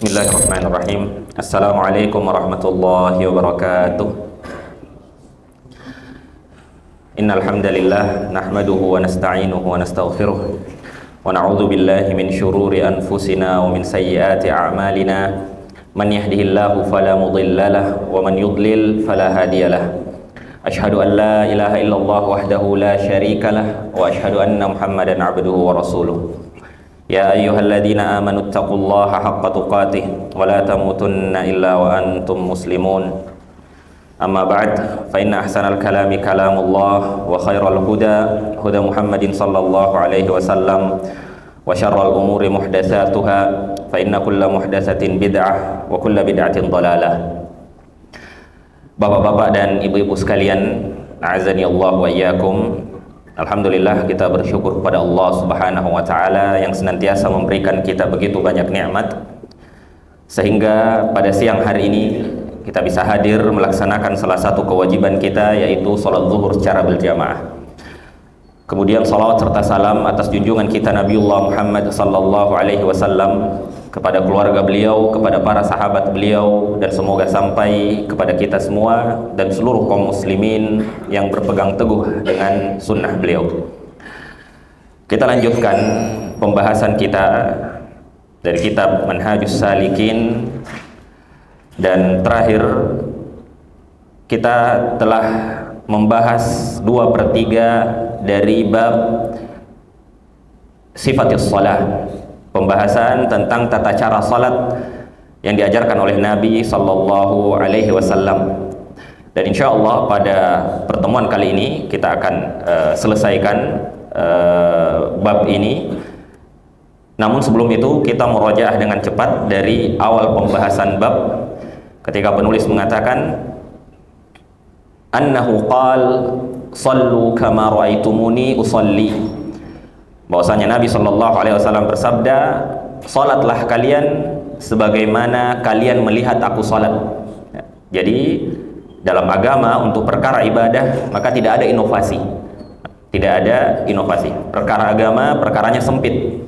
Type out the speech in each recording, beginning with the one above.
Bismillahirrahmanirrahim. Assalamualaikum warahmatullahi wabarakatuh. Innal hamdalillah nahmaduhu wa nasta'inuhu wa nastaghfiruh wa na'udzu billahi min syururi anfusina wa min sayyiati a'malina. Man yahdihillahu fala mudilla lahu wa man yudlil fala hadiyalah. Asyhadu an la ilaha illallah wahdahu la syarika lah wa asyhadu anna Muhammadan 'abduhu wa rasuluh. Ya ayyuhalladzina amanu taqullaha haqqa tuqatih wa la tamutunna illa wa antum muslimun. Amma ba'd, fa inna ahsanal kalami kalamullah wa khairal huda huda Muhammadin sallallahu alaihi wasallam wa syarral umuri muhdatsatuha fa inna kulla muhdatsatin bid'ah wa kulla bid'atin dhalalah. Bapak-bapak dan ibu-ibu sekalian, a'azani Allah wa iyyakum. Alhamdulillah, kita bersyukur kepada Allah Subhanahu wa taala yang senantiasa memberikan kita begitu banyak nikmat sehingga pada siang hari ini kita bisa hadir melaksanakan salah satu kewajiban kita, yaitu salat zuhur secara berjamaah. Kemudian salawat serta salam atas junjungan kita Nabiullah Muhammad sallallahu alaihi wasallam, kepada keluarga beliau, kepada para sahabat beliau, dan semoga sampai kepada kita semua dan seluruh kaum muslimin yang berpegang teguh dengan sunnah beliau. Kita lanjutkan pembahasan kita dari kitab Manhajus Salikin, dan terakhir kita telah membahas 2/3 dari bab sifatis shalah, pembahasan tentang tata cara salat yang diajarkan oleh Nabi sallallahu alaihi wasallam. Dan insya Allah pada pertemuan kali ini kita akan selesaikan bab ini. Namun sebelum itu kita murojaah dengan cepat dari awal pembahasan bab, ketika penulis mengatakan annahu qal sallu kama ra'aitumuni usalli, bahwasanya Nabi sallallahu alaihi wasallam bersabda, salatlah kalian sebagaimana kalian melihat aku salat. Jadi dalam agama untuk perkara ibadah maka tidak ada inovasi. Tidak ada inovasi. Perkara agama perkaranya sempit.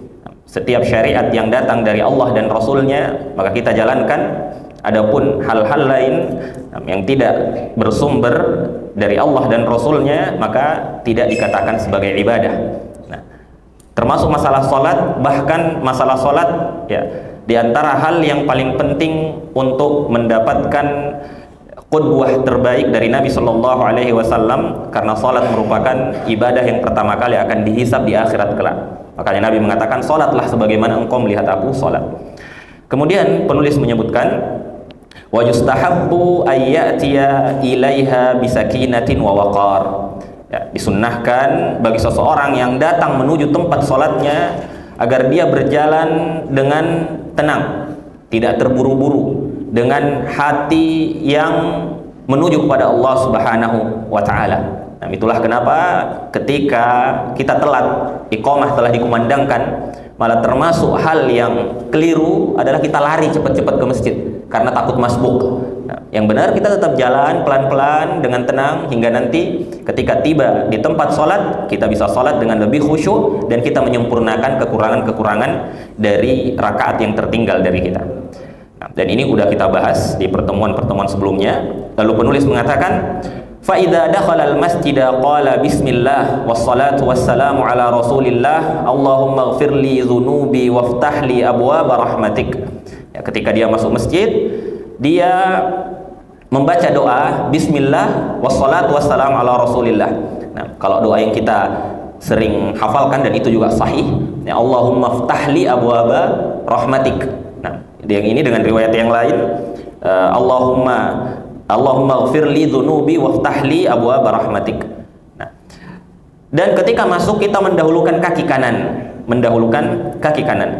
Setiap syariat yang datang dari Allah dan Rasulnya maka kita jalankan. Adapun hal-hal lain yang tidak bersumber dari Allah dan Rasulnya maka tidak dikatakan sebagai ibadah. Termasuk masalah sholat, bahkan masalah sholat ya, di antara hal yang paling penting untuk mendapatkan qudwah terbaik dari Nabi Shallallahu Alaihi Wasallam, karena sholat merupakan ibadah yang pertama kali akan dihisab di akhirat kelak. Makanya Nabi mengatakan, sholatlah sebagaimana engkau melihat aku sholat. Kemudian penulis menyebutkan, wa yustahabbu ayyatiya ilaiha bisakinatin wa waqar. Ya, disunnahkan bagi seseorang yang datang menuju tempat sholatnya agar dia berjalan dengan tenang, tidak terburu-buru, dengan hati yang menuju kepada Allah Subhanahu wa taala. Nah, itulah kenapa ketika kita telat, iqamah telah dikumandangkan, malah termasuk hal yang keliru adalah kita lari cepat-cepat ke masjid karena takut masbuk. Nah, yang benar kita tetap jalan pelan-pelan dengan tenang hingga nanti ketika tiba di tempat sholat kita bisa sholat dengan lebih khusyuk dan kita menyempurnakan kekurangan-kekurangan dari rakaat yang tertinggal dari kita. Nah, dan ini udah kita bahas di pertemuan-pertemuan sebelumnya. Lalu penulis mengatakan, fa idza dakhala al-masjida qala bismillah wassalatu wassalamu ala rasulillah Allahumma ighfirli dzunubi waftah li abwaaba rahmatik. Ya, ketika dia masuk masjid, dia membaca doa bismillah wassalatu wassalamu ala rasulillah. Nah, kalau doa yang kita sering hafalkan dan itu juga sahih, ya, Allahumma ftahli abwaaba rahmatik. Nah, yang ini dengan riwayat yang lain, Allahumma ighfirli dzunubi waftahli abwaaba rahmatik. Nah, dan ketika masuk kita mendahulukan kaki kanan,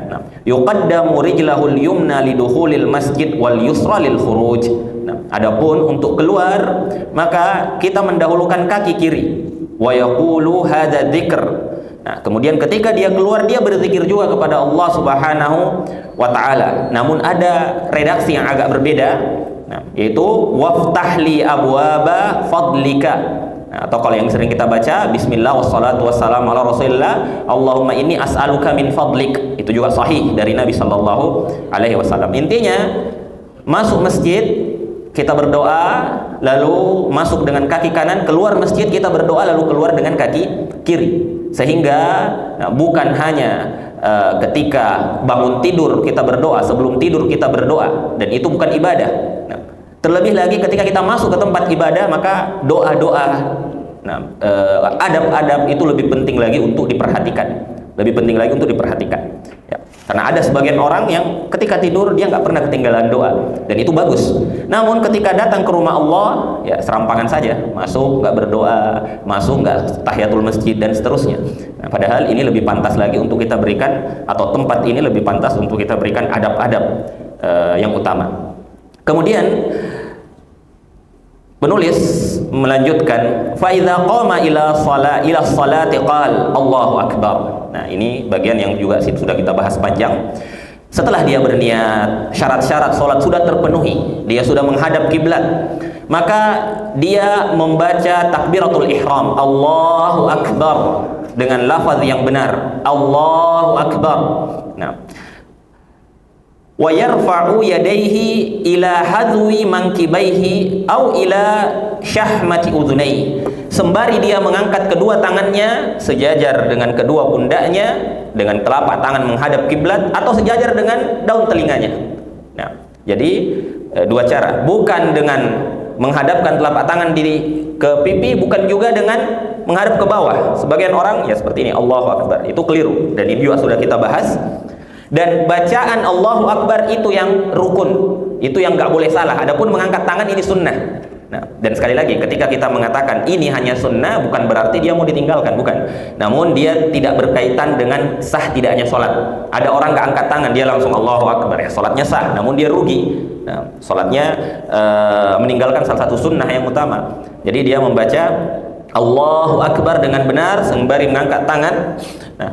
Nah, yuqaddamu rijlahul yumna lidukhulil masjid wal yusra lil khuruj. Nah, adapun untuk keluar maka kita mendahulukan kaki kiri. Wa yaqulu hadza dzikr. Nah, kemudian ketika dia keluar dia berzikir juga kepada Allah Subhanahu wa taala. Namun ada redaksi yang agak berbeda, yaitu waftahli abwaba fadlika. atau kalau yang sering kita baca bismillah wassalatu wassalamu ala rasulillah Allahumma inni as'aluka min fadlik, itu juga sahih dari Nabi sallallahu alaihi wasallam. Intinya masuk masjid kita berdoa, lalu masuk dengan kaki kanan, keluar masjid kita berdoa, lalu keluar dengan kaki kiri, sehingga bukan hanya ketika bangun tidur kita berdoa, sebelum tidur kita berdoa, dan itu bukan ibadah. Terlebih lagi ketika kita masuk ke tempat ibadah, maka doa-doa, adab-adab itu lebih penting lagi untuk diperhatikan, ya. Karena ada sebagian orang yang ketika tidur dia nggak pernah ketinggalan doa, dan itu bagus. Namun ketika datang ke rumah Allah, ya serampangan saja, masuk nggak berdoa, masuk nggak tahiyatul masjid dan seterusnya. Padahal ini lebih pantas lagi untuk kita berikan, atau tempat ini lebih pantas untuk kita berikan adab-adab yang utama. Kemudian penulis melanjutkan, fa idza qama ila sholati qala Allahu akbar. Nah, ini bagian yang juga sudah kita bahas panjang. Setelah dia berniat, syarat-syarat salat sudah terpenuhi, dia sudah menghadap kiblat, maka dia membaca takbiratul ihram, Allahu akbar, dengan lafaz yang benar, Allahu akbar. Nah, wa yarfa'u yadayhi ila hadwi mankibaihi au ila syahmati udhunai, sembari dia mengangkat kedua tangannya sejajar dengan kedua pundaknya, dengan telapak tangan menghadap kiblat, atau sejajar dengan daun telinganya. Nah, jadi dua cara, bukan dengan menghadapkan telapak tangan diri ke pipi, bukan juga dengan menghadap ke bawah. Sebagian orang ya seperti ini, Allahu akbar, itu keliru, dan ini juga sudah kita bahas. Dan bacaan Allahu Akbar itu yang rukun, itu yang nggak boleh salah. Adapun mengangkat tangan ini sunnah. Nah, dan sekali lagi, ketika kita mengatakan ini hanya sunnah, bukan berarti dia mau ditinggalkan, bukan. Namun dia tidak berkaitan dengan sah tidaknya sholat. Ada orang nggak angkat tangan, dia langsung Allahu Akbar, ya sholatnya sah, namun dia rugi. Nah, sholatnya meninggalkan salah satu sunnah yang utama. Jadi dia membaca Allahu Akbar dengan benar sembari mengangkat tangan. Nah,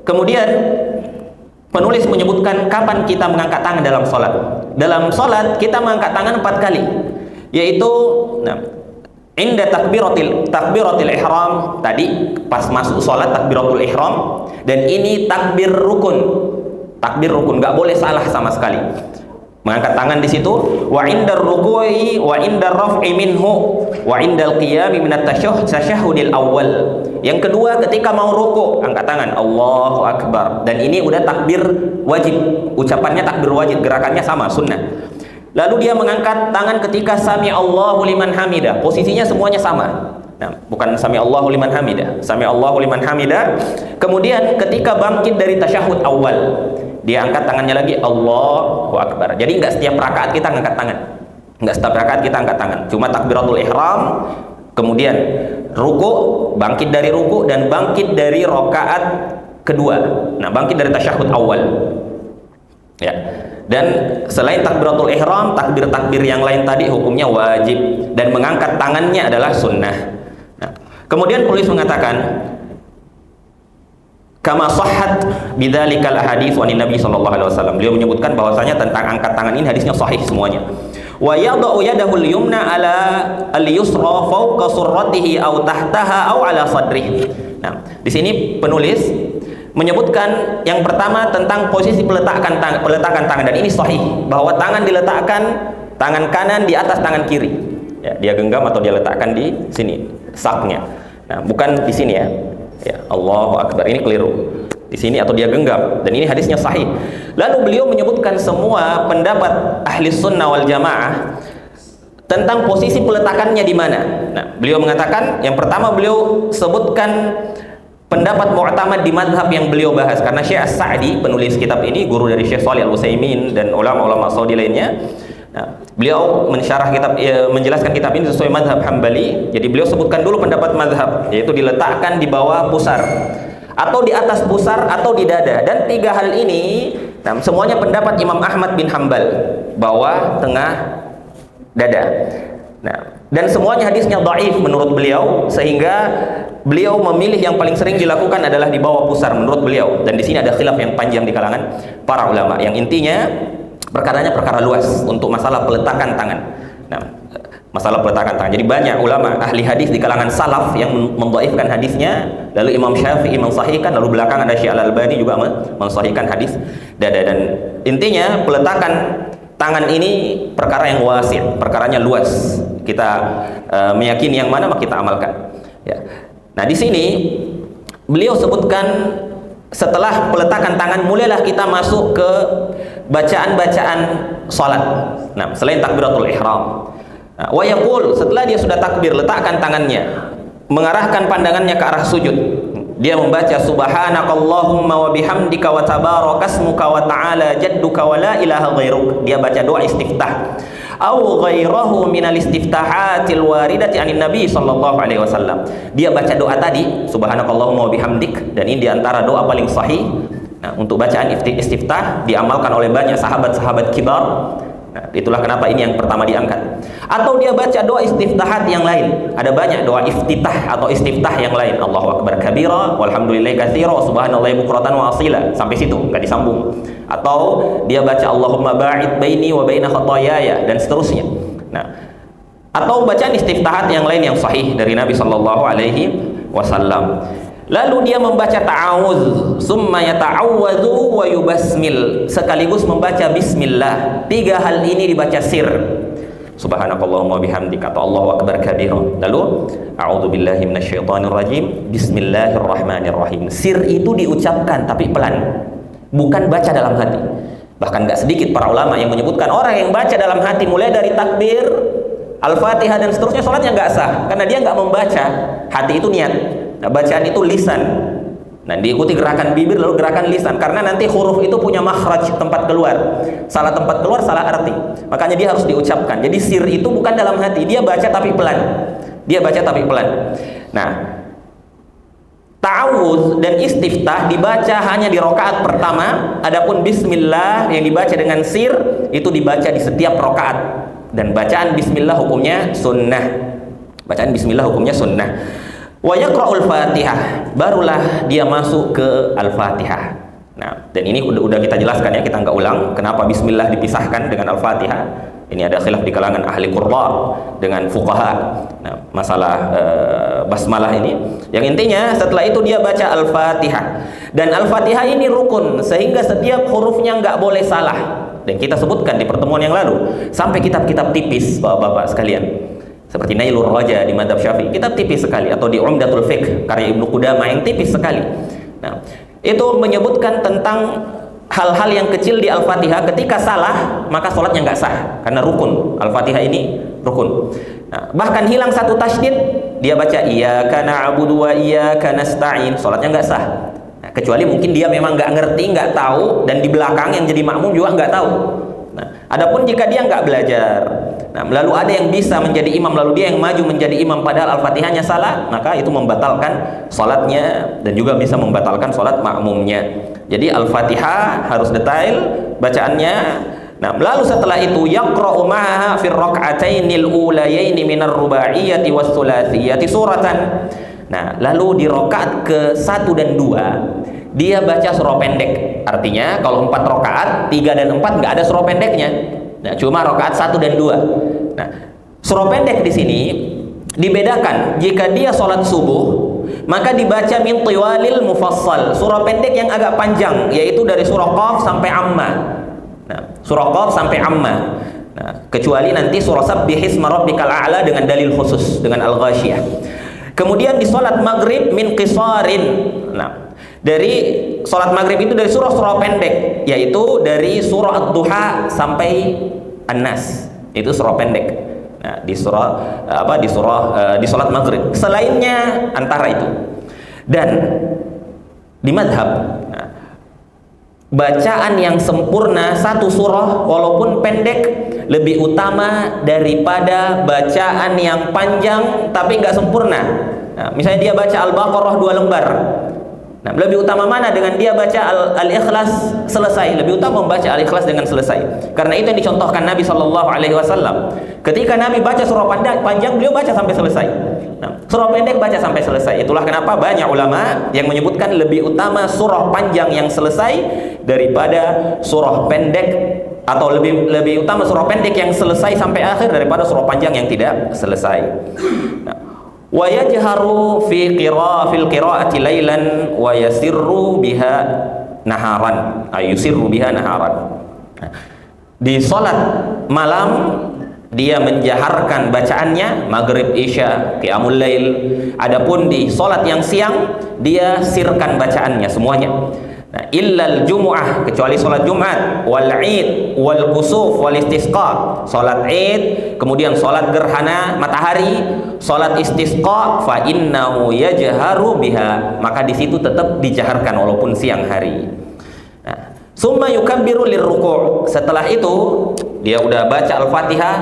kemudian penulis menyebutkan kapan kita mengangkat tangan dalam sholat. Dalam sholat kita mengangkat tangan 4 kali, yaitu inda takbiratul ihram, tadi pas masuk sholat takbiratul ihram, dan ini takbir rukun, nggak boleh salah sama sekali. Mengangkat tangan di situ, wa indar ruku'i wa indar raf'i minhu wa indal qiyami minat tasyahhudil awal. Yang kedua, ketika mau ruku, angkat tangan, Allahu Akbar, dan ini udah takbir wajib, ucapannya takbir wajib, gerakannya sama, sunnah. Lalu dia mengangkat tangan ketika sami Allahu liman hamidah, posisinya semuanya sama. Nah, bukan sami Allahu liman hamidah, sami Allahu liman hamidah. Kemudian ketika bangkit dari tasyahud awal, dia angkat tangannya lagi, Allahu Akbar. Jadi nggak setiap rakaat kita angkat tangan, cuma takbiratul ihram, kemudian ruku, bangkit dari ruku, dan bangkit dari rakaat kedua. Nah, bangkit dari tasyahud awal, ya. Dan selain takbiratul ihram, takbir-takbir yang lain tadi hukumnya wajib, dan mengangkat tangannya adalah sunnah. Nah, kemudian penulis mengatakan, kama sahhat bidzalikal ahadits wa Nabi sallallahu alaihi wasallam. Beliau menyebutkan bahwasanya tentang angkat tangan ini hadisnya sahih semuanya. Wa yadau yadahu al-yumna ala al-yusra fawqa surratihi aw tahtaha aw ala sadrihi. Nah, di sini penulis menyebutkan yang pertama tentang posisi peletakan tangan, dan ini sahih bahwa tangan diletakkan, tangan kanan di atas tangan kiri. Ya, dia genggam atau dia letakkan di sini saknya. Nah, bukan di sini ya. Ya, Allahu Akbar, ini keliru. Di sini atau dia genggam, dan ini hadisnya sahih. Lalu beliau menyebutkan semua pendapat ahli sunnah wal jamaah tentang posisi peletakannya di mana. Nah, beliau mengatakan yang pertama, beliau sebutkan pendapat mu'tamad di mazhab yang beliau bahas, karena Syekh As-Sa'di, penulis kitab ini, guru dari Syekh Shalih Al-Utsaimin dan ulama-ulama Saudi lainnya. Nah, beliau mensyarah kitab, menjelaskan kitab ini sesuai mazhab Hambali. Jadi beliau sebutkan dulu pendapat mazhab, yaitu diletakkan di bawah pusar, atau di atas pusar, atau di dada. Dan 3 hal ini, nah, semuanya pendapat Imam Ahmad bin Hambal, bawah, tengah, dada. Nah, dan semuanya hadisnya dhaif menurut beliau, sehingga beliau memilih yang paling sering dilakukan adalah di bawah pusar menurut beliau. Dan di sini ada khilaf yang panjang di kalangan para ulama, yang intinya perkaranya perkara luas untuk masalah peletakan tangan. Nah, masalah peletakan tangan. Jadi banyak ulama ahli hadis di kalangan salaf yang mendhaifkan hadisnya, lalu Imam Syafi'i mensahihkan, lalu belakangan ada Syekh Al-Albani juga mensahihkan hadis dada. Dan intinya peletakan tangan ini perkara yang wasi', perkaranya luas. Kita meyakini yang mana maka kita amalkan. Ya. Nah, di sini beliau sebutkan setelah peletakan tangan mulailah kita masuk ke bacaan-bacaan salat. Nah, selain takbiratul ihram. Nah, wa yaqul, setelah dia sudah takbir, letakkan tangannya, mengarahkan pandangannya ke arah sujud. Dia membaca subhanakallahumma wa bihamdika wa tabarakasmuka wa ta'ala jadduka wa la ilaha ghairuk. Dia baca doa istiftah. Au ghairahu minal istiftahatil waridati anin nabi sallallahu alaihi wasallam. Dia baca doa tadi subhanakallahumma wa bihamdik, dan ini diantara doa paling sahih. Nah, untuk bacaan istiftah diamalkan oleh banyak sahabat-sahabat kibar. Nah, itulah kenapa ini yang pertama diangkat. Atau dia baca doa istiftahat yang lain. Ada banyak doa iftitah atau istiftah yang lain. Allahu akbar kabira, walhamdulillahi katsira, subhanallahi bukratan wa asila. Sampai situ, enggak disambung. Atau dia baca Allahumma ba'id baini wa baina khataayaya, dan seterusnya. Nah, atau bacaan istiftahat yang lain yang sahih dari Nabi sallallahu alaihi wasallam. Lalu dia membaca ta'awudz, summa yata'awwadzu wa yubasmil, sekaligus membaca bismillah. Tiga hal ini dibaca sir. Subhanakallahumma bihamdika atau Allahu akbar kabira. Lalu a'udzubillahi minasyaitonir rajim, bismillahirrahmanirrahim. Sir itu diucapkan tapi pelan, bukan baca dalam hati. Bahkan nggak sedikit para ulama yang menyebutkan orang yang baca dalam hati mulai dari takbir, Al-Fatihah dan seterusnya, sholatnya nggak sah karena dia nggak membaca. Hati itu niat. Nah, bacaan itu lisan. Nah, diikuti gerakan bibir lalu gerakan lisan, karena nanti huruf itu punya makhraj, tempat keluar. Salah tempat keluar salah arti. Makanya dia harus diucapkan. Jadi sir itu bukan dalam hati, dia baca tapi pelan. Dia baca tapi pelan. Nah, ta'awudz dan istiftah dibaca hanya di rakaat pertama. Adapun bismillah yang dibaca dengan sir itu dibaca di setiap rakaat. Dan bacaan bismillah hukumnya sunnah. Bacaan bismillah hukumnya sunnah. Wa yaqra'ul Fatihah, barulah dia masuk ke Al-Fatihah. Nah, dan ini udah kita jelaskan ya, kita nggak ulang kenapa bismillah dipisahkan dengan Al-Fatihah. Ini ada khilaf di kalangan ahli qurra dengan fuqaha. Nah, masalah basmalah ini. Yang intinya setelah itu dia baca Al-Fatihah. Dan Al-Fatihah ini rukun, sehingga setiap hurufnya nggak boleh salah. Dan kita sebutkan di pertemuan yang lalu, sampai kitab-kitab tipis Bapak-bapak sekalian, seperti Nailur Raja di Madzhab Syafi'i, kitab tipis sekali, atau di Umdatul Fiqh karya Ibnu Qudamah yang tipis sekali. Nah, itu menyebutkan tentang hal-hal yang kecil di Al-Fatihah. Ketika salah maka sholatnya nggak sah karena rukun. Al-Fatihah ini rukun. Nah, bahkan hilang satu tasydid, dia baca iyyaka na'budu wa iyyaka nasta'in, sholatnya nggak sah. Nah, kecuali mungkin dia memang nggak ngerti, nggak tahu, dan di belakang yang jadi makmum juga nggak tahu. Nah, adapun jika dia nggak belajar, nah, lalu ada yang bisa menjadi imam, lalu dia yang maju menjadi imam padahal Al-Fatihahnya salah, maka itu membatalkan sholatnya dan juga bisa membatalkan sholat makmumnya. Jadi Al-Fatihah harus detail bacaannya. Nah, lalu setelah itu yaqra'u ma'aha fi rak'atainil ulayaini minar rubaiyati was tsulatsiyati suratan. Nah, lalu di rakaat ke-1 dan 2 dia baca surah pendek. Artinya kalau 4 rakaat, 3 dan 4 nggak ada surah pendeknya. Nah, cuma rakaat 1 dan 2. Nah, surah pendek di sini dibedakan. Jika dia sholat subuh, maka dibaca min tiwalil mufassal, surah pendek yang agak panjang, yaitu dari surah Qaf sampai Amma. Nah, surah Qaf sampai Amma. Nah, kecuali nanti surah Sabbihisma rabbikal a'la dengan dalil khusus, dengan Al-Ghasyiyah. Kemudian di sholat maghrib min qisarin. Nah, dari sholat maghrib itu dari surah-surah pendek, yaitu dari surah Ad-Duha sampai An-Nas. Itu surah pendek. Nah, di sholat maghrib. Selainnya antara itu. Dan di madhab, nah, bacaan yang sempurna satu surah walaupun pendek lebih utama daripada bacaan yang panjang tapi nggak sempurna. Nah, misalnya dia baca Al-Baqarah 2 lembar. Nah, lebih utama mana dengan dia baca Al-Ikhlas selesai? Lebih utama membaca Al-Ikhlas dengan selesai. Karena itu yang dicontohkan Nabi Shallallahu Alaihi Wasallam. Ketika Nabi baca surah panjang, beliau baca sampai selesai. Nah, surah pendek baca sampai selesai. Itulah kenapa banyak ulama yang menyebutkan lebih utama surah panjang yang selesai daripada surah pendek atau lebih utama surah pendek yang selesai sampai akhir daripada surah panjang yang tidak selesai. Nah, wa yajharu fil qiraati lailan wa yasirru biha naharan, yusirru biha naharan. Di salat malam dia menjaharkan bacaannya, maghrib, isya, qiyamul lail. Adapun di salat yang siang dia sirkan bacaannya semuanya. Nah, illal jumu'ah, kecuali salat Jumat, wal id, wal kusuf, wal istisqa. Salat id, kemudian salat gerhana matahari, salat istisqa, fa innahu yajharu biha, maka di situ tetap dijaharkan walaupun siang hari. Nah, summa yukabbiru lirruku'. Setelah itu dia udah baca Al-Fatihah,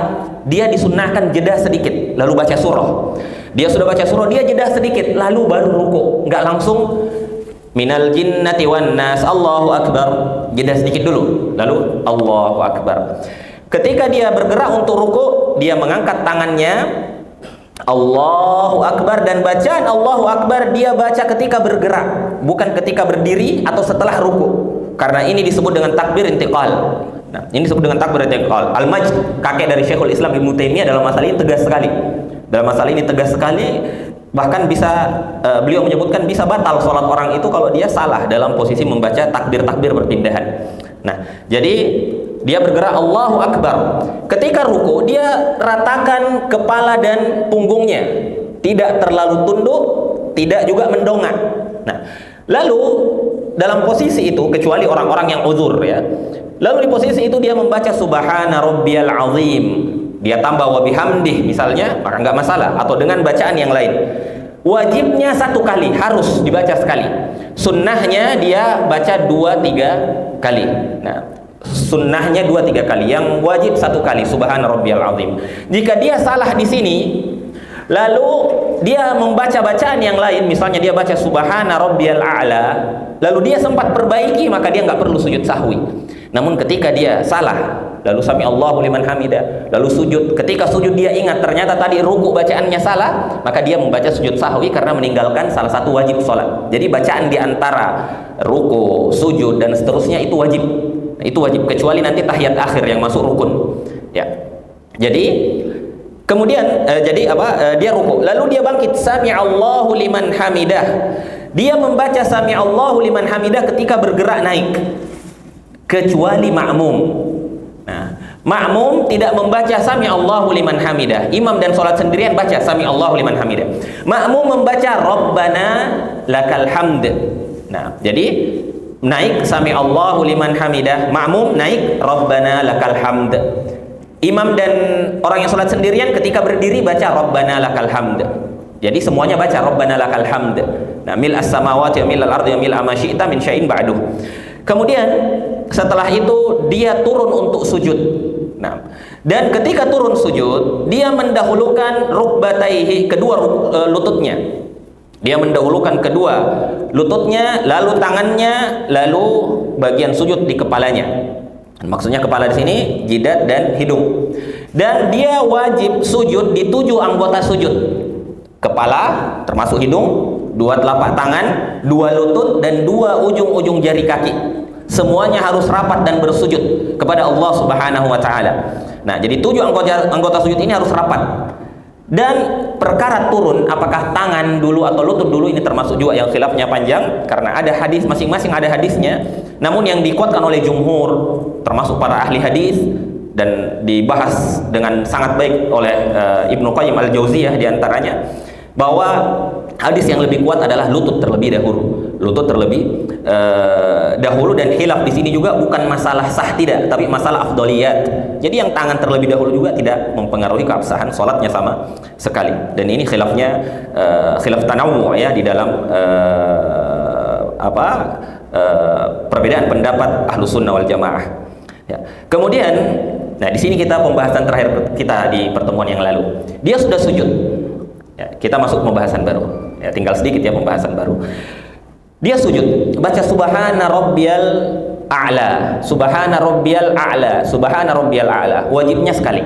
dia disunnahkan jeda sedikit lalu baca surah. Dia sudah baca surah, dia jeda sedikit lalu baru ruku'. Enggak langsung minal jinnati wan nas, Allahu akbar, jeda sedikit dulu lalu Allahu akbar. Ketika dia bergerak untuk ruku, dia mengangkat tangannya Allahu akbar, dan bacaan Allahu akbar dia baca ketika bergerak, bukan ketika berdiri atau setelah ruku, karena ini disebut dengan takbir intiqal. Nah, ini disebut dengan takbir intiqal. Al-Majd, kakek dari Syekhul Islam Ibnu Taimiyah, dalam masalah ini tegas sekali. Dalam masalah ini tegas sekali. Bahkan bisa beliau menyebutkan bisa batal sholat orang itu kalau dia salah dalam posisi membaca takbir-takbir berpindahan. Nah, jadi dia bergerak Allahu akbar. Ketika ruku dia ratakan kepala dan punggungnya, tidak terlalu tunduk, tidak juga mendongak. Nah, lalu dalam posisi itu, kecuali orang-orang yang uzur ya, lalu di posisi itu dia membaca subhana rabbiyal azim, dia tambah wa bihamdih misalnya, maka nggak masalah, atau dengan bacaan yang lain. Wajibnya satu kali, harus dibaca sekali. Sunnahnya dia baca 2-3 kali. Nah, sunnahnya 2-3 kali, yang wajib satu kali, subhana rabbiyal azim. Jika dia salah di sini, lalu dia membaca bacaan yang lain, misalnya dia baca subhana rabbiyal a'la, lalu dia sempat perbaiki, maka dia nggak perlu sujud sahwi. Namun ketika dia salah, lalu sami Allahu liman hamidah, lalu sujud, ketika sujud dia ingat ternyata tadi ruku bacaannya salah, maka dia membaca sujud sahwi karena meninggalkan salah satu wajib sholat. Jadi bacaan di antara ruku, sujud dan seterusnya itu wajib. Itu wajib, kecuali nanti tahiyat akhir yang masuk rukun. Ya. Jadi kemudian dia ruku, lalu dia bangkit sami Allahu liman hamidah. Dia membaca sami Allahu liman hamidah ketika bergerak naik, kecuali makmum. Nah, makmum tidak membaca sami Allahu liman hamidah. Imam dan sholat sendirian baca sami Allahu liman hamidah. Makmum membaca Rabbana lakal hamd. Nah, jadi naik sami Allahu liman hamidah, makmum naik Rabbana lakal hamd. Imam dan orang yang sholat sendirian ketika berdiri baca Rabbana lakal hamd. Jadi semuanya baca Rabbana lakal hamd. Nah, mil as-samawati wa mil al-ardi wa mil ma syi'ta min syai'in ba'duh. Kemudian setelah itu dia turun untuk sujud. Nah, dan ketika turun sujud, dia mendahulukan rukbataihi, kedua lututnya. Dia mendahulukan kedua lututnya, lalu tangannya, lalu bagian sujud di kepalanya. Maksudnya kepala di sini, jidat dan hidung. Dan dia wajib sujud di 7 anggota sujud. Kepala termasuk hidung, 2 telapak tangan, 2 lutut, dan 2 ujung-ujung jari kaki. Semuanya harus rapat dan bersujud kepada Allah Subhanahu wa taala. Nah, jadi 7 anggota sujud ini harus rapat. Dan perkara turun, apakah tangan dulu atau lutut dulu, ini termasuk juga yang khilafnya panjang, karena ada hadis, masing-masing ada hadisnya. Namun yang dikuatkan oleh jumhur, termasuk para ahli hadis, dan dibahas dengan sangat baik oleh Ibnu Qayyim al-Jauziyah diantaranya, bahwa hadis yang lebih kuat adalah lutut terlebih dahulu. Lutut terlebih dahulu, dan khilaf di sini juga bukan masalah sah tidak, tapi masalah afdoliyat. Jadi yang tangan terlebih dahulu juga tidak mempengaruhi keabsahan sholatnya sama sekali. Dan ini khilafnya khilaf tanawu ya di dalam perbedaan pendapat Ahlus Sunnah wal Jamaah. Ya. Kemudian, nah di sini kita pembahasan terakhir kita di pertemuan yang lalu. Dia sudah sujud. Ya, kita masuk pembahasan baru. Ya, tinggal sedikit ya pembahasan baru. Dia sujud, baca subhana rabbiyal a'la, subhana rabbiyal a'la, subhana rabbiyal a'la. Wajibnya sekali.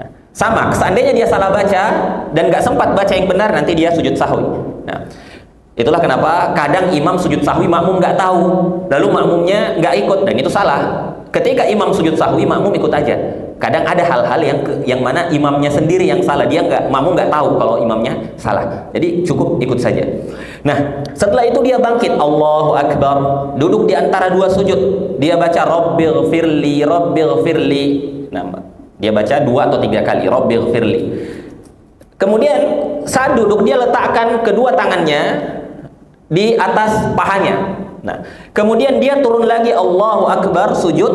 Nah, sama, seandainya dia salah baca dan nggak sempat baca yang benar, nanti dia sujud sahwi. Nah, itulah kenapa kadang imam sujud sahwi makmum nggak tahu, lalu makmumnya nggak ikut, dan itu salah. ketika imam sujud sahwi, makmum ikut aja. Kadang ada hal-hal yang mana imamnya sendiri yang salah, makmum nggak tahu kalau imamnya salah. Jadi cukup ikut saja. Nah, setelah itu dia bangkit, Allahu Akbar, duduk di antara dua sujud. Dia baca Rabbighfirli, Rabbighfirli. Nah, dia baca 2 atau 3 kali Rabbighfirli. Kemudian saat duduk dia letakkan kedua tangannya di atas pahanya. Nah, kemudian dia turun lagi, Allahu Akbar, sujud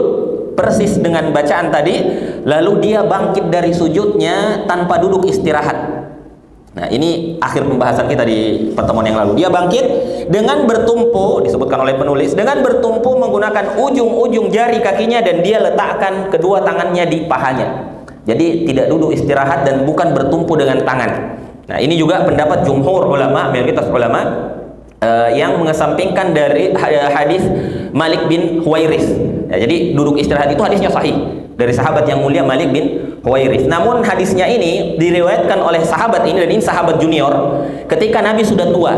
persis dengan bacaan tadi. Lalu dia bangkit dari sujudnya tanpa duduk istirahat. Nah, ini akhir pembahasan kita di pertemuan yang lalu. Dia bangkit dengan bertumpu, disebutkan oleh penulis, dengan bertumpu menggunakan ujung-ujung jari kakinya, dan dia letakkan kedua tangannya di pahanya. Jadi tidak duduk istirahat dan bukan bertumpu dengan tangan. Nah, ini juga pendapat jumhur ulama, mayoritas ulama yang mengesampingkan dari hadis Malik bin Huwairis. Ya, jadi duduk istirahat itu hadisnya sahih dari sahabat yang mulia Malik bin Huwairis. Namun hadisnya ini diriwayatkan oleh sahabat ini, dan ini sahabat junior, ketika Nabi sudah tua.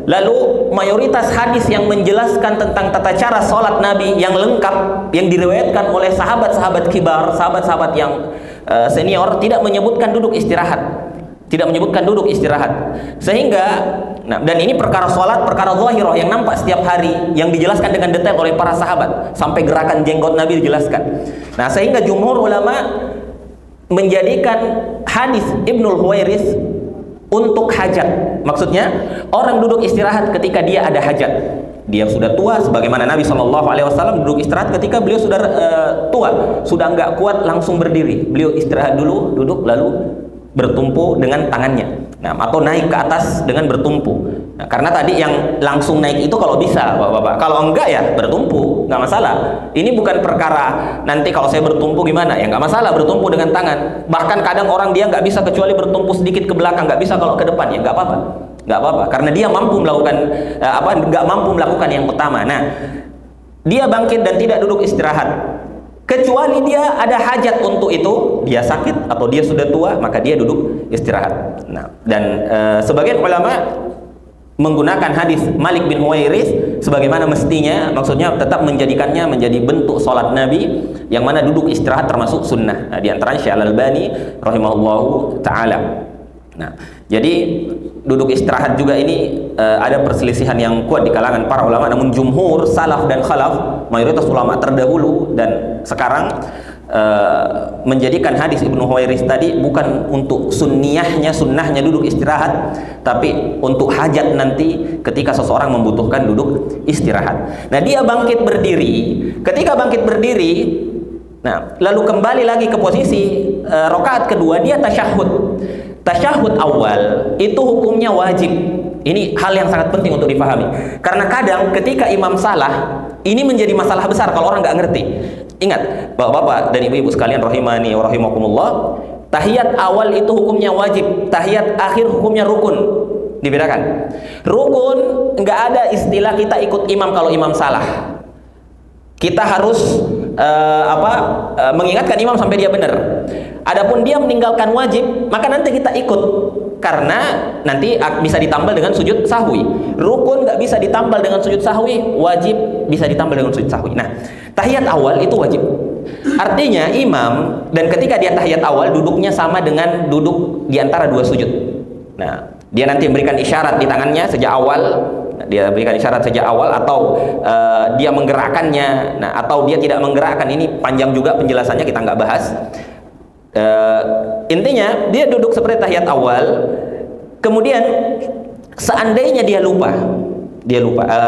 Lalu mayoritas hadis yang menjelaskan tentang tata cara sholat Nabi yang lengkap, yang diriwayatkan oleh sahabat-sahabat kibar, sahabat-sahabat yang senior, tidak menyebutkan duduk istirahat. Sehingga, dan ini perkara sholat, perkara zahirah yang nampak setiap hari, yang dijelaskan dengan detail oleh para sahabat, sampai gerakan jenggot Nabi dijelaskan. Nah, sehingga jumhur ulama menjadikan hadis Ibnul Huwairis untuk hajat. Maksudnya, orang duduk istirahat ketika dia ada hajat. Dia sudah tua, sebagaimana Nabi SAW duduk istirahat ketika beliau sudah tua, sudah nggak kuat langsung berdiri. Beliau istirahat dulu, duduk, lalu bertumpu dengan tangannya. Nah, atau naik ke atas dengan bertumpu. Nah, karena tadi yang langsung naik itu kalau bisa, Bapak-bapak. Kalau enggak ya bertumpu, nggak masalah. Ini bukan perkara nanti kalau saya bertumpu gimana, ya nggak masalah bertumpu dengan tangan. Bahkan kadang orang dia nggak bisa kecuali bertumpu sedikit ke belakang, nggak bisa kalau ke depan, ya nggak apa-apa. Karena dia mampu melakukan nggak mampu melakukan yang utama. Nah, dia bangkit dan tidak duduk istirahat. Kecuali dia ada hajat untuk itu, dia sakit atau dia sudah tua, maka dia duduk istirahat. Nah, dan sebagian ulama menggunakan hadis Malik bin Huwairis sebagaimana mestinya, maksudnya tetap menjadikannya menjadi bentuk sholat Nabi, yang mana duduk istirahat termasuk sunnah. Nah, di antaranya Syekh Al-Albani rahimahullahu ta'ala. Nah, jadi duduk istirahat juga ini ada perselisihan yang kuat di kalangan para ulama, namun jumhur, salaf dan khalaf, mayoritas ulama terdahulu dan sekarang menjadikan hadis Ibnu Huwairis tadi bukan untuk sunnahnya duduk istirahat, tapi untuk hajat nanti ketika seseorang membutuhkan duduk istirahat. Nah, dia bangkit berdiri. Ketika bangkit berdiri, nah, lalu kembali lagi ke posisi rakaat kedua, dia tasyahud. Tasyahud awal itu hukumnya wajib. Ini hal yang sangat penting untuk dipahami. Karena kadang ketika imam salah, ini menjadi masalah besar kalau orang nggak ngerti. Ingat, Bapak-bapak dan Ibu-ibu sekalian rahimani wa rahimakumullah, tahiyat awal itu hukumnya wajib, tahiyat akhir hukumnya rukun. Dibedakan. Rukun nggak ada istilah kita ikut imam kalau imam salah. Kita harus mengingatkan imam sampai dia benar. Adapun dia meninggalkan wajib, maka nanti kita ikut, karena nanti bisa ditambal dengan sujud sahwi. Rukun nggak bisa ditambal dengan sujud sahwi, wajib bisa ditambal dengan sujud sahwi. Nah, tahiyat awal itu wajib. Artinya imam, dan ketika dia tahiyat awal duduknya sama dengan duduk di antara dua sujud. Nah, dia nanti memberikan isyarat di tangannya sejak awal. Dia berikan isyarat sejak awal, atau dia menggerakkannya, nah, atau dia tidak menggerakkan. Ini panjang juga penjelasannya, kita nggak bahas. Intinya dia duduk seperti tahiyat awal. Kemudian seandainya dia lupa,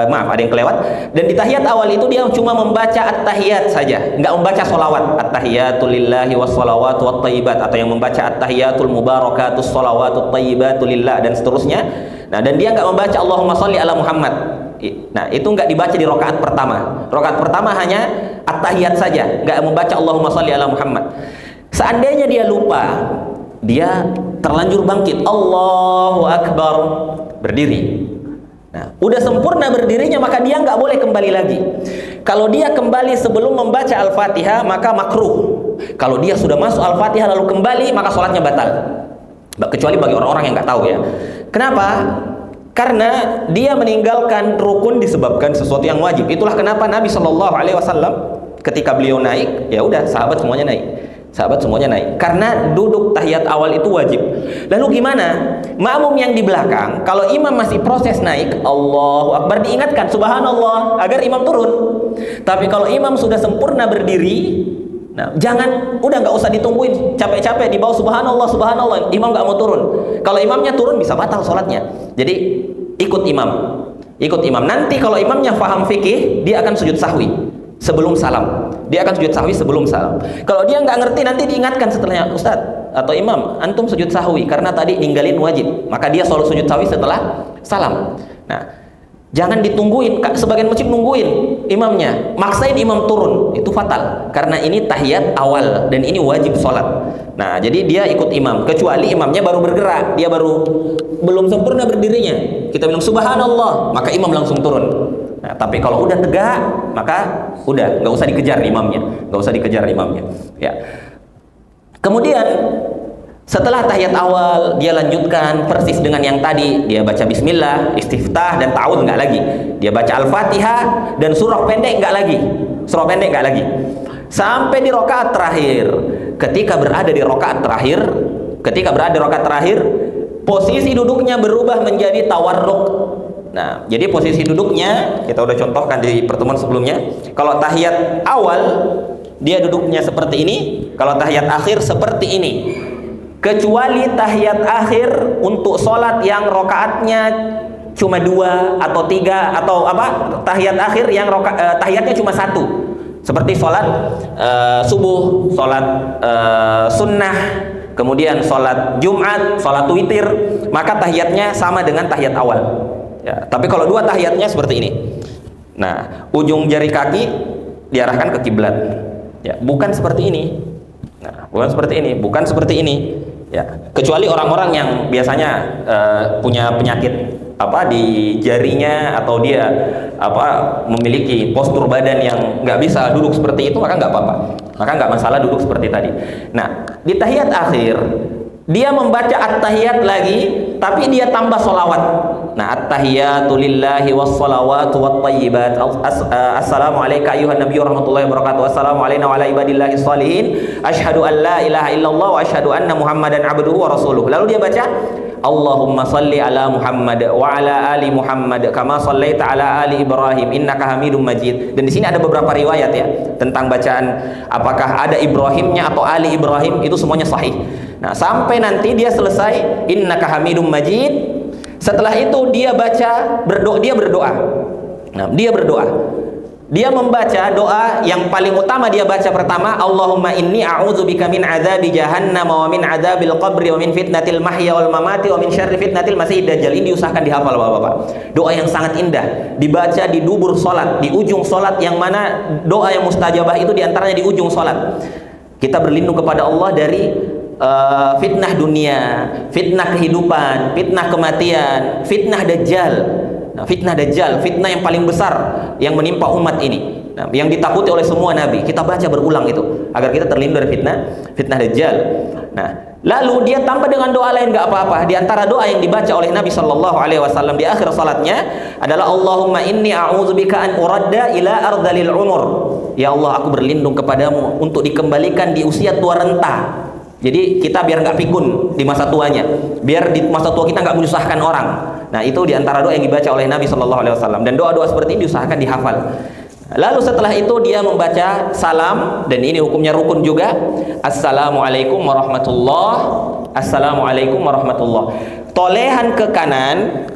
maaf ada yang kelewat, dan di tahiyat awal itu dia cuma membaca at-tahiyat saja, nggak membaca sholawat, at-tahiyatul lillahi wassalawatu wattayyibat, atau yang membaca at-tahiyatul mubarakatus sholawatut tayyibatu lillah, dan seterusnya. Nah, dan dia nggak membaca Allahumma sholli ala Muhammad. Nah, itu nggak dibaca di rakaat pertama. Rakaat pertama hanya at-tahiyat saja, nggak membaca Allahumma sholli ala Muhammad. Seandainya dia lupa, dia terlanjur bangkit, Allahu Akbar, berdiri. Nah, udah sempurna berdirinya, maka dia nggak boleh kembali lagi. Kalau dia kembali sebelum membaca Al-Fatihah, maka makruh. Kalau dia sudah masuk Al-Fatihah lalu kembali, maka sholatnya batal. Kecuali bagi orang-orang yang nggak tahu ya. Kenapa? Karena dia meninggalkan rukun disebabkan sesuatu yang wajib. Itulah kenapa Nabi Shallallahu Alaihi Wasallam ketika beliau naik, ya udah sahabat semuanya naik. Sahabat semuanya naik. Karena duduk tahiyat awal itu wajib. Lalu gimana? Makmum yang di belakang, kalau imam masih proses naik, Allahu Akbar, diingatkan Subhanallah agar imam turun. Tapi kalau imam sudah sempurna berdiri, nah, jangan, udah nggak usah ditungguin capek-capek di bawah Subhanallah, Subhanallah, imam nggak mau turun. Kalau imamnya turun bisa batal sholatnya. Jadi ikut imam, ikut imam. Nanti kalau imamnya paham fikih, dia akan sujud sahwi sebelum salam. Dia akan sujud sahwi sebelum salam. Kalau dia nggak ngerti, nanti diingatkan setelahnya, Ustadz atau imam, antum sujud sahwi karena tadi ninggalin wajib. Maka dia selalu sujud sahwi setelah salam. Nah, jangan ditungguin. Sebagian masjid nungguin imamnya, maksain imam turun, itu fatal. Karena ini tahiyat awal dan ini wajib sholat. Nah, jadi dia ikut imam, kecuali imamnya baru bergerak, dia baru belum sempurna berdirinya, kita bilang Subhanallah, maka imam langsung turun. Nah, tapi kalau udah tegak, maka udah nggak usah dikejar imamnya, nggak usah dikejar imamnya. Ya. Kemudian setelah tahiyat awal, dia lanjutkan persis dengan yang tadi. Dia baca Bismillah, istiftah dan ta'awudz nggak lagi. Dia baca Al-Fatihah dan surah pendek nggak lagi. Surah pendek nggak lagi. Sampai di rakaat terakhir. Ketika berada di rakaat terakhir, posisi duduknya berubah menjadi tawarruk. Nah, jadi posisi duduknya kita udah contohkan di pertemuan sebelumnya. Kalau tahiyat awal dia duduknya seperti ini, kalau tahiyat akhir seperti ini. Kecuali tahiyat akhir untuk sholat yang rokaatnya cuma 2 atau 3 atau apa, tahiyat akhir yang tahiyatnya cuma 1, seperti sholat subuh, sholat sunnah, kemudian sholat Jumat, sholat witir, maka tahiyatnya sama dengan tahiyat awal. Ya, tapi kalau 2 tahiyatnya seperti ini. Nah, ujung jari kaki diarahkan ke kiblat. Ya, bukan seperti ini. Nah, bukan seperti ini. Ya, kecuali orang-orang yang biasanya punya penyakit apa di jarinya, atau dia apa memiliki postur badan yang nggak bisa duduk seperti itu, maka nggak apa-apa, maka nggak masalah duduk seperti tadi. Nah, di tahiyat akhir dia membaca at-tahiyat lagi, tapi dia tambah sholawat. Nah, at-tahiyatu lillahi was-shalawatu wat-thayyibat. Assalamu alayka ayyuhan nabiyyu warahmatullahi wabarakatuh. Assalamu alayna wa ala ibadillahi sholihin. Asyhadu an la ilaha illallah wa asyhadu anna Muhammadan abduhu wa rasuluh. Lalu dia baca Allahumma salli ala Muhammad wa ala ali Muhammad kama sallaita ala ali Ibrahim innaka Hamidum Majid. Dan di sini ada beberapa riwayat ya tentang bacaan, apakah ada Ibrahimnya atau ali Ibrahim, itu semuanya sahih. Nah, sampai nanti dia selesai innaka Hamidum Majid. Setelah itu dia berdoa. Nah, dia berdoa. Dia membaca doa yang paling utama. Dia baca pertama, Allahumma inni a'udzubika min adzabi jahannam wa min adzabil qabri wa min fitnatil mahya wal mamati wa min syarri fitnatil masiihid dajjal. Ini diusahakan dihafal Bapak-bapak. Doa yang sangat indah, dibaca di dubur salat, di ujung salat, yang mana doa yang mustajabah itu diantaranya di ujung salat. Kita berlindung kepada Allah dari fitnah dunia, fitnah kehidupan, fitnah kematian, fitnah dajjal. Nah, fitnah dajjal, fitnah yang paling besar yang menimpa umat ini, nah, yang ditakuti oleh semua nabi. Kita baca berulang itu agar kita terlindung dari fitnah dajjal. Nah, lalu dia tambah dengan doa lain, nggak apa-apa. Di antara doa yang dibaca oleh Nabi Shallallahu Alaihi Wasallam di akhir salatnya adalah Allahumma inni a'udzubika an uradda ila ardhalil umur. Ya Allah, aku berlindung kepadamu untuk dikembalikan di usia tua renta. Jadi kita biar nggak pikun di masa tuanya, biar di masa tua kita nggak menyusahkan orang. Nah, itu diantara doa yang dibaca oleh Nabi Shallallahu Alaihi Wasallam, dan doa-doa seperti ini diusahakan dihafal. Lalu setelah itu dia membaca salam, dan ini hukumnya rukun juga. Assalamualaikum warahmatullah. Assalamualaikum warahmatullah. Tolehan ke kanan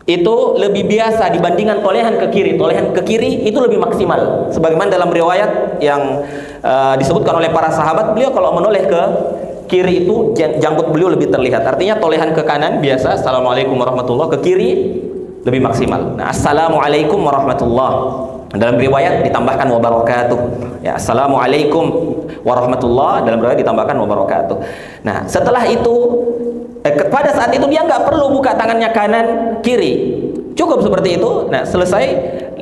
itu lebih biasa dibandingkan tolehan ke kiri. Tolehan ke kiri itu lebih maksimal. Sebagaimana dalam riwayat yang disebutkan oleh para sahabat, beliau kalau menoleh ke kiri itu janggut beliau lebih terlihat. Artinya tolehan ke kanan biasa, Assalamualaikum warahmatullah, ke kiri lebih maksimal. Nah, Assalamualaikum warahmatullah. Dalam riwayat ditambahkan wabarakatuh. Ya, Assalamualaikum warahmatullah, dalam riwayat ditambahkan wabarakatuh. Nah, setelah itu pada saat itu dia nggak perlu buka tangannya kanan kiri, cukup seperti itu. Nah, selesai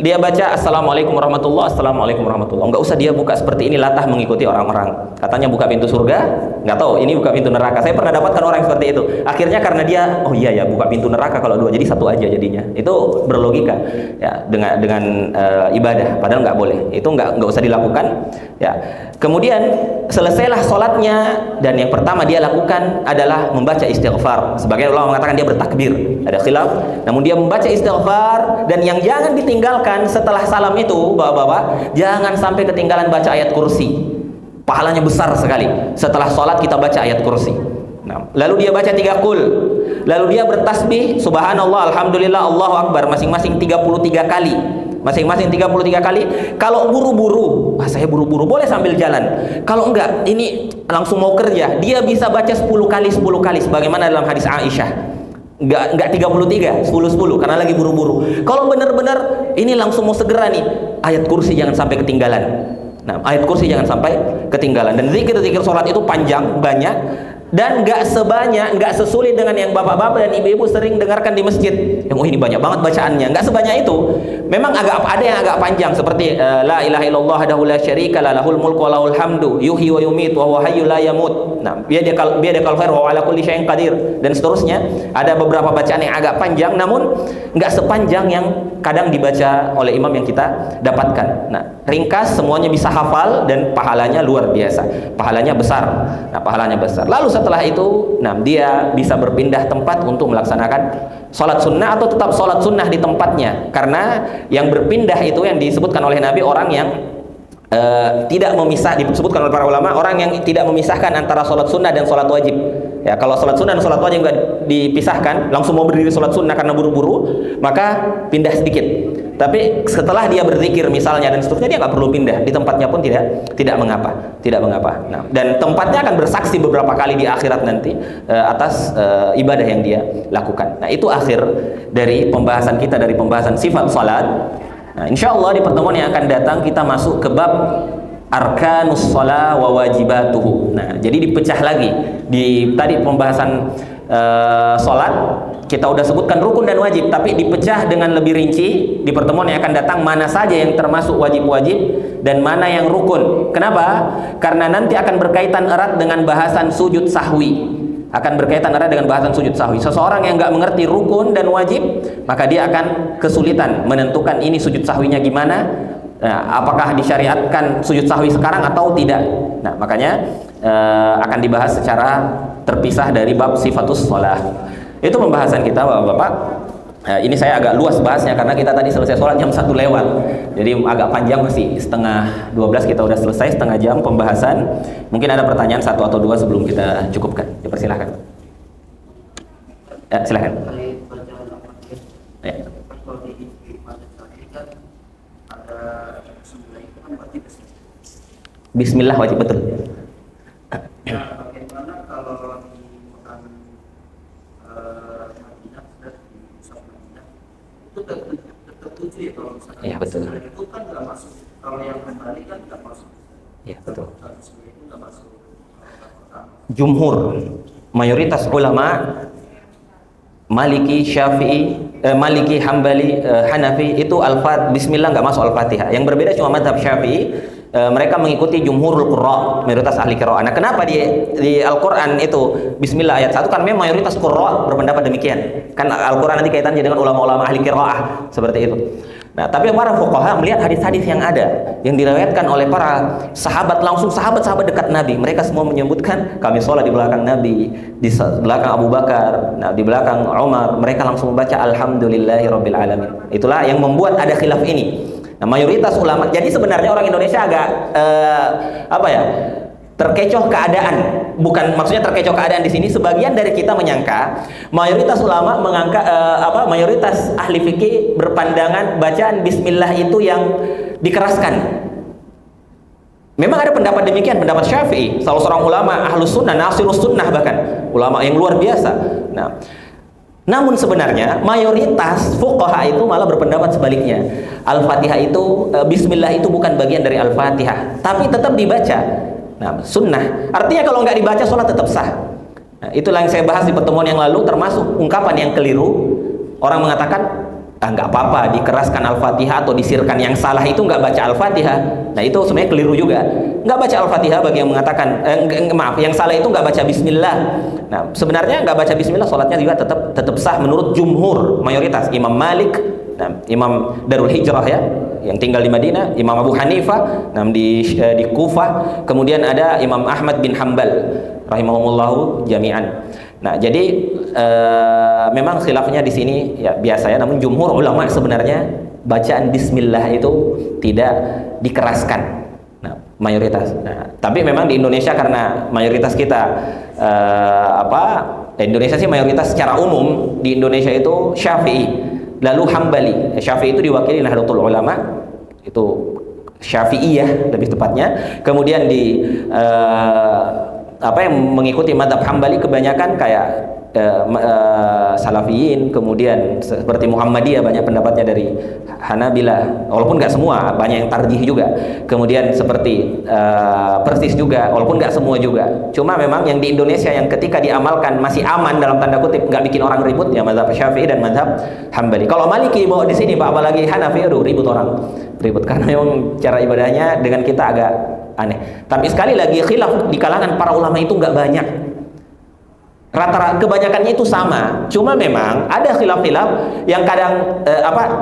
dia baca assalamualaikum warahmatullah, assalamualaikum warahmatullah. Nggak usah dia buka seperti ini latah mengikuti orang-orang. Katanya buka pintu surga, nggak tahu ini buka pintu neraka. Saya pernah dapatkan orang seperti itu. Akhirnya karena dia, oh iya ya buka pintu neraka kalau dua, jadi satu aja jadinya. Itu berlogika ya dengan ibadah. Padahal nggak boleh. Itu nggak usah dilakukan. Ya. Kemudian selesailah sholatnya dan yang pertama dia lakukan adalah membaca istighfar. Sebagian ulama mengatakan dia bertakbir, ada khilaf. Namun dia membaca istighfar, dan yang jangan ditinggalkan setelah salam itu, bapak-bapak, jangan sampai ketinggalan baca ayat kursi. Pahalanya besar sekali. Setelah sholat kita baca ayat kursi. Nah, lalu dia baca 3 qul. Lalu dia bertasbih subhanallah, alhamdulillah, Allahu akbar masing-masing 33 kali. Masing-masing 33 kali. Kalau buru-buru, saya buru-buru, boleh sambil jalan. Kalau enggak, ini langsung mau kerja, dia bisa baca 10 kali sebagaimana dalam hadis Aisyah. Enggak 33, 10 karena lagi buru-buru. Kalau benar-benar ini langsung mau segera nih, ayat kursi jangan sampai ketinggalan. Nah, ayat kursi jangan sampai ketinggalan. Dan zikir-zikir sholat itu panjang, banyak, dan nggak sesulit dengan yang bapak-bapak dan ibu-ibu sering dengarkan di masjid. Yang ini banyak banget bacaannya, nggak sebanyak itu. Memang ada yang agak panjang seperti la ilaha illallah wahdahu la syarika lah, lahul mulku wa lahul hamdu, yuhyi wa yumiitu wa huwa hayyul la yamut. Nah, biyadikal khair wa ala kulli syai'in qadir, dan seterusnya. Ada beberapa bacaan yang agak panjang, namun nggak sepanjang yang kadang dibaca oleh imam yang kita dapatkan. Nah, ringkas, semuanya bisa hafal, dan pahalanya luar biasa. Pahalanya besar. Nah, pahalanya besar. Lalu setelah itu, nah dia bisa berpindah tempat untuk melaksanakan sholat sunnah, atau tetap sholat sunnah di tempatnya. Karena yang berpindah itu yang disebutkan oleh Nabi, orang yang tidak memisah, disebutkan oleh para ulama, orang yang tidak memisahkan antara sholat sunnah dan sholat wajib. Ya, kalau sholat sunnah dan sholat wajib nggak dipisahkan, langsung mau berdiri sholat sunnah karena buru-buru, maka pindah sedikit. Tapi setelah dia berzikir misalnya dan seterusnya, dia nggak perlu pindah, di tempatnya pun tidak mengapa. Nah, dan tempatnya akan bersaksi beberapa kali di akhirat nanti atas ibadah yang dia lakukan. Nah, itu akhir dari pembahasan kita dari pembahasan sifat salat. Nah, insya Allah di pertemuan yang akan datang kita masuk ke bab arkanus shalah wa wajibatuhu. Nah, jadi dipecah lagi. Di tadi pembahasan salat kita udah sebutkan rukun dan wajib, tapi dipecah dengan lebih rinci di pertemuan yang akan datang, mana saja yang termasuk wajib-wajib dan mana yang rukun. Kenapa? Karena nanti akan berkaitan erat dengan bahasan sujud sahwi. Seseorang yang nggak mengerti rukun dan wajib, maka dia akan kesulitan menentukan ini sujud sahwinya gimana. Nah, apakah disyariatkan sujud sahwi sekarang atau tidak. Nah, makanya akan dibahas secara terpisah dari bab sifatus shalah. Itu pembahasan kita, Bapak-bapak. Ini saya agak luas bahasnya karena kita tadi selesai sholat jam 1 lewat. Jadi agak panjang, masih setengah 12 kita udah selesai, setengah jam pembahasan. Mungkin ada pertanyaan 1 atau 2 sebelum kita cukupkan. Dipersilahkan. Ya, silahkan. Ya. Bismillah wajib, betul. Bagaimana kalau di Quran Madinah dan Madinah itu tertuju ya, kalau misalkan ya, betul. Itu kan nggak masuk, kalau yang kembali kan nggak masuk. Ya, betul. Itu nggak masuk. Jumhur, mayoritas ulama Maliki, Syafi'i, Maliki, Hambali, Hanafi itu Bismillah nggak masuk Al-Fatihah. Yang berbeda cuma madhab Syafi'i. Mereka mengikuti jumhurul qurra, mayoritas ahli qiraah. Nah, kenapa di Al-Qur'an itu Bismillah ayat 1? Karena memang mayoritas qurra berpendapat demikian. Kan Al-Qur'an nanti kaitannya dengan ulama-ulama ahli qiraah seperti itu. Nah, tapi para fuqaha melihat hadis-hadis yang ada yang diriwayatkan oleh para sahabat, langsung sahabat-sahabat dekat Nabi. Mereka semua menyebutkan kami sholat di belakang Nabi, di belakang Abu Bakar, nah, di belakang Umar. Mereka langsung membaca Alhamdulillahirabbil alamin. Itulah yang membuat ada khilaf ini. Nah, mayoritas ulama, jadi sebenarnya orang Indonesia agak terkecoh keadaan. Bukan maksudnya terkecoh keadaan di sini. Sebagian dari kita menyangka mayoritas ulama mayoritas ahli fikih berpandangan bacaan Bismillah itu yang dikeraskan. Memang ada pendapat demikian, pendapat Syafi'i, salah seorang ulama ahlus sunnah, nasirus sunnah, bahkan ulama yang luar biasa. Nah, namun sebenarnya mayoritas fuqaha itu malah berpendapat sebaliknya. Al-Fatihah itu, Bismillah itu bukan bagian dari Al-Fatihah, tapi tetap dibaca. Nah, sunnah. Artinya kalau nggak dibaca sholat tetap sah. Nah, itulah yang saya bahas di pertemuan yang lalu, termasuk ungkapan yang keliru. Orang mengatakan nggak apa-apa dikeraskan Al-Fatihah atau disirkan. Yang salah itu nggak baca Al-Fatihah. Nah itu sebenarnya keliru juga. Nggak baca Al-Fatihah bagi yang mengatakan maaf, yang salah itu nggak baca Bismillah. Nah sebenarnya nggak baca Bismillah sholatnya juga tetap sah menurut jumhur, mayoritas. Imam Malik, Imam Darul Hijrah ya, yang tinggal di Madinah, Imam Abu Hanifah di Kufah, kemudian ada Imam Ahmad bin Hambal rahimahumullahu jami'an. Nah, jadi memang khilafnya di sini ya biasa ya, namun jumhur ulama sebenarnya bacaan bismillah itu tidak dikeraskan. Nah, mayoritas. Nah, tapi memang di Indonesia karena mayoritas kita Indonesia sih mayoritas secara umum di Indonesia itu Syafi'i, lalu Hambali. Syafi'i itu diwakili Nahdlatul Ulama, itu Syafi'iyah lebih tepatnya. Kemudian di yang mengikuti mazhab Hambali kebanyakan kayak Salafiyin, kemudian seperti Muhammadiyah banyak pendapatnya dari Hanabilah, walaupun nggak semua, banyak yang tarjih juga. Kemudian seperti Persis juga, walaupun nggak semua juga. Cuma memang yang di Indonesia yang ketika diamalkan masih aman dalam tanda kutip, nggak bikin orang ribut ya mazhab Syafi'i dan mazhab Hambali. Kalau Maliki bawa di sini, apalagi Hanafi, aduh ribut karena memang cara ibadahnya dengan kita agak aneh. Tapi sekali lagi khilaf di kalangan para ulama itu nggak banyak. Rata-rata kebanyakannya itu sama. Cuma memang ada khilaf-khilaf yang kadang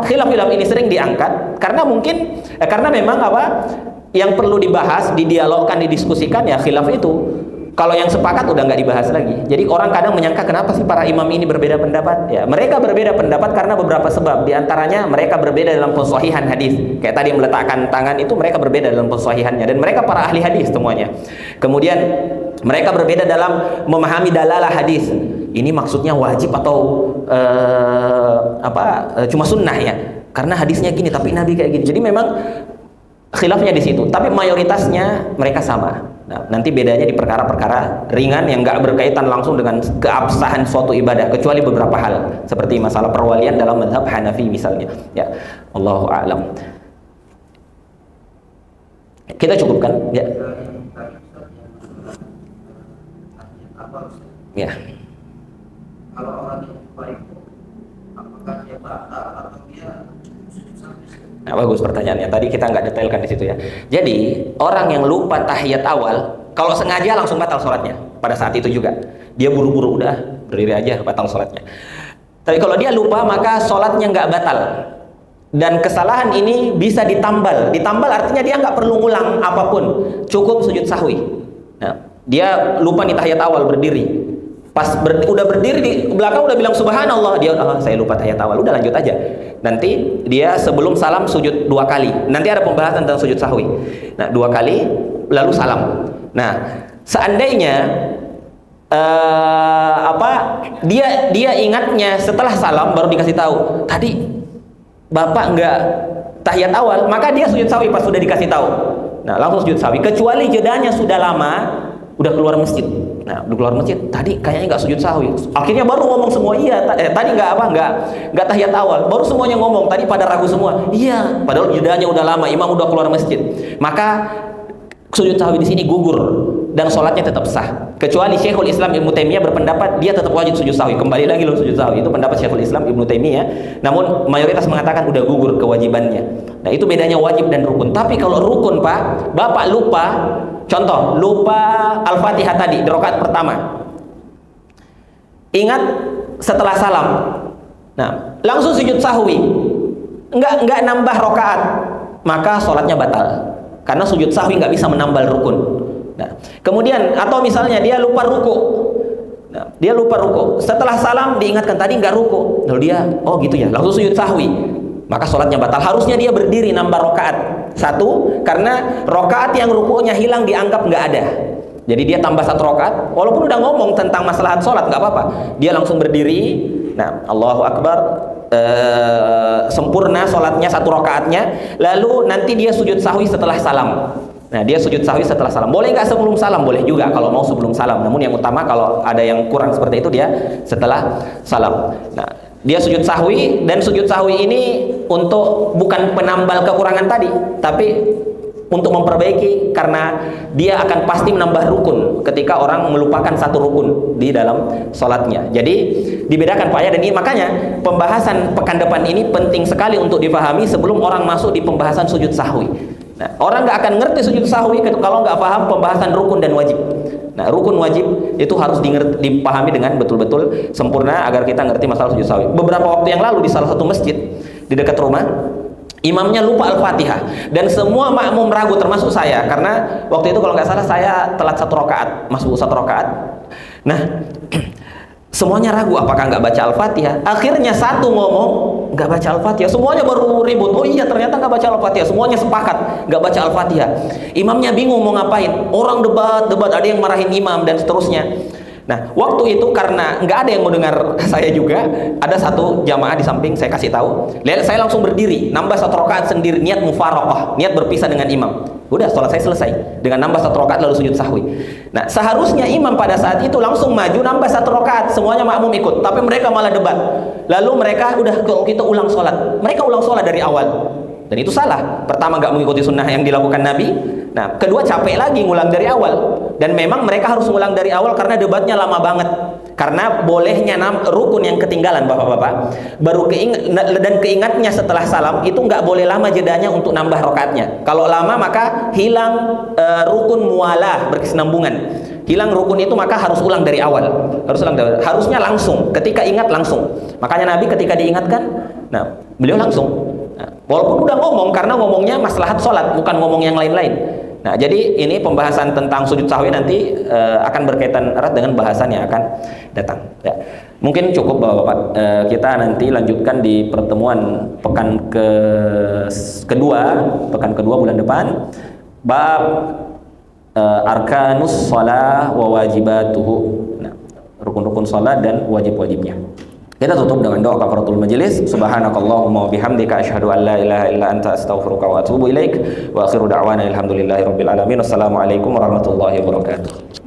khilaf-khilaf ini sering diangkat karena mungkin karena memang yang perlu dibahas, didialogkan, didiskusikan ya khilaf itu. Kalau yang sepakat udah nggak dibahas lagi. Jadi orang kadang menyangka kenapa sih para imam ini berbeda pendapat? Ya, mereka berbeda pendapat karena beberapa sebab. Di antaranya mereka berbeda dalam pensahihan hadis. Kayak tadi meletakkan tangan itu mereka berbeda dalam pensahihannya, dan mereka para ahli hadis semuanya. Kemudian mereka berbeda dalam memahami dalalah hadis. Ini maksudnya wajib atau cuma sunnah ya? Karena hadisnya gini tapi Nabi kayak gini. Jadi memang khilafnya di situ. Tapi mayoritasnya mereka sama. Nah, nanti bedanya di perkara-perkara ringan yang nggak berkaitan langsung dengan keabsahan suatu ibadah, kecuali beberapa hal seperti masalah perwalian dalam mazhab Hanafi misalnya. Ya, Allahu a'lam. Kita cukupkan, ya. Ya. Kalau orang yang baik, apakah dia batal atau dia Nah, bagus pertanyaannya. Tadi kita nggak detailkan di situ ya. Jadi orang yang lupa tahiyat awal, kalau sengaja langsung batal sholatnya. Pada saat itu juga dia buru-buru udah berdiri aja batal sholatnya. Tapi kalau dia lupa maka sholatnya nggak batal. Dan kesalahan ini bisa ditambal. Ditambal artinya dia nggak perlu ngulang apapun, cukup sujud sahwi. Nah, dia lupa nih tahiyat awal berdiri. Pas udah berdiri di belakang udah bilang subhanallah, dia saya lupa tahiyat awal, udah lanjut aja. Nanti dia sebelum salam sujud 2 kali. Nanti ada pembahasan tentang sujud sahwi. Nah, 2 kali lalu salam. Nah, seandainya dia ingatnya setelah salam baru dikasih tahu, tadi Bapak nggak tahiyat awal, maka dia sujud sahwi pas sudah dikasih tahu. Nah, langsung sujud sahwi, kecuali jedanya sudah lama, udah keluar masjid. Nah, udah keluar masjid, tadi kayaknya nggak sujud sahwi. Akhirnya baru ngomong semua iya. Tadi nggak tahiyat awal. Baru semuanya ngomong. Tadi pada ragu semua. Iya. Padahal jedanya udah lama. Imam udah keluar masjid. Maka sujud sahwi di sini gugur dan sholatnya tetap sah. Kecuali Syekhul Islam Ibnu Taimiyah berpendapat dia tetap wajib sujud sahwi. Kembali lagi loh sujud sahwi. Itu pendapat Syekhul Islam Ibnu Taimiyah. Namun mayoritas mengatakan udah gugur kewajibannya. Nah, itu bedanya wajib dan rukun. Tapi kalau rukun, Pak, Bapak lupa. Contoh, lupa Al-Fatihah tadi di rakaat pertama. Ingat setelah salam. Nah, langsung sujud sahwi. Enggak nambah rakaat, maka sholatnya batal. Karena sujud sahwi nggak bisa menambal rukun. Nah, kemudian atau misalnya dia lupa ruku. Nah, dia lupa ruku. Setelah salam diingatkan tadi nggak ruku. Lalu dia, oh gitu ya, langsung sujud sahwi. Maka sholatnya batal. Harusnya dia berdiri nambah rakaat. 1, karena rakaat yang rukunya hilang dianggap nggak ada. Jadi dia tambah 1 rakaat, walaupun udah ngomong tentang maslahat sholat nggak apa-apa. Dia langsung berdiri. Nah, Allahu Akbar, sempurna sholatnya 1 rakaatnya. Lalu nanti dia sujud sahwi setelah salam. Nah, dia sujud sahwi setelah salam. Boleh nggak sebelum salam? Boleh juga kalau mau sebelum salam. Namun yang utama kalau ada yang kurang seperti itu dia setelah salam. Nah, dia sujud sahwi, dan sujud sahwi ini untuk bukan penambal kekurangan tadi, tapi untuk memperbaiki, karena dia akan pasti menambah rukun ketika orang melupakan satu rukun di dalam sholatnya. Jadi dibedakan Pak ya, dan ini makanya pembahasan pekan depan ini penting sekali untuk dipahami sebelum orang masuk di pembahasan sujud sahwi. Nah, orang nggak akan ngerti sujud sahwi kalau nggak paham pembahasan rukun dan wajib. Nah, rukun wajib itu harus dipahami dengan betul-betul sempurna agar kita ngerti masalah sujud sahwi. Beberapa waktu yang lalu di salah satu masjid di dekat rumah, imamnya lupa Al-Fatihah dan semua makmum ragu termasuk saya, karena waktu itu kalau nggak salah saya telat 1 rakaat, masuk 1 rakaat. Nah, semuanya ragu apakah nggak baca Al-Fatihah. Akhirnya satu ngomong nggak baca Al-Fatihah, semuanya baru ribut. Oh iya, ternyata nggak baca Al-Fatihah. Semuanya sepakat nggak baca Al-Fatihah. Imamnya bingung mau ngapain. Orang debat, ada yang marahin imam dan seterusnya. Nah, waktu itu karena nggak ada yang mau dengar saya juga, ada satu jamaah di samping, saya kasih tahu. Lihat, saya langsung berdiri, nambah 1 rakaat sendiri, niat mufaraqah, niat berpisah dengan imam. Udah, sholat saya selesai dengan nambah 1 rakaat lalu sujud sahwi. Nah, seharusnya imam pada saat itu langsung maju nambah 1 rakaat, semuanya makmum ikut, tapi mereka malah debat. Lalu mereka udah, kalau kita ulang sholat, mereka ulang sholat dari awal. Dan itu salah. Pertama, nggak mengikuti sunnah yang dilakukan Nabi. Nah, kedua, capek lagi ngulang dari awal. Dan memang mereka harus ngulang dari awal karena debatnya lama banget. Karena bolehnya rukun yang ketinggalan, bapak-bapak, baru keingatnya setelah salam itu nggak boleh lama jedanya untuk nambah rakaatnya. Kalau lama maka hilang rukun mualah, berkesinambungan. Hilang rukun itu maka harus ulang dari awal. Harusnya langsung. Ketika ingat langsung. Makanya Nabi ketika diingatkan, nah beliau langsung. Walaupun udah ngomong, karena ngomongnya maslahat sholat, bukan ngomong yang lain-lain. Nah, jadi ini pembahasan tentang sujud sahwi nanti akan berkaitan erat dengan bahasan yang akan datang. Ya. Mungkin cukup Bapak-bapak, kita nanti lanjutkan di pertemuan pekan kedua bulan depan, bab arkanus shalah wa wajibatuhu. Nah, rukun-rukun salat dan wajib-wajibnya. Kita tutup dengan doa kafaratul majelis. Subhanakallahumma wa bihamdika asyhadu an la ilaha illa anta astaghfiruka wa atubu ilaik. Wa akhiru da'wana alhamdulillahi rabbil alamin. Wassalamualaikum warahmatullahi wabarakatuh.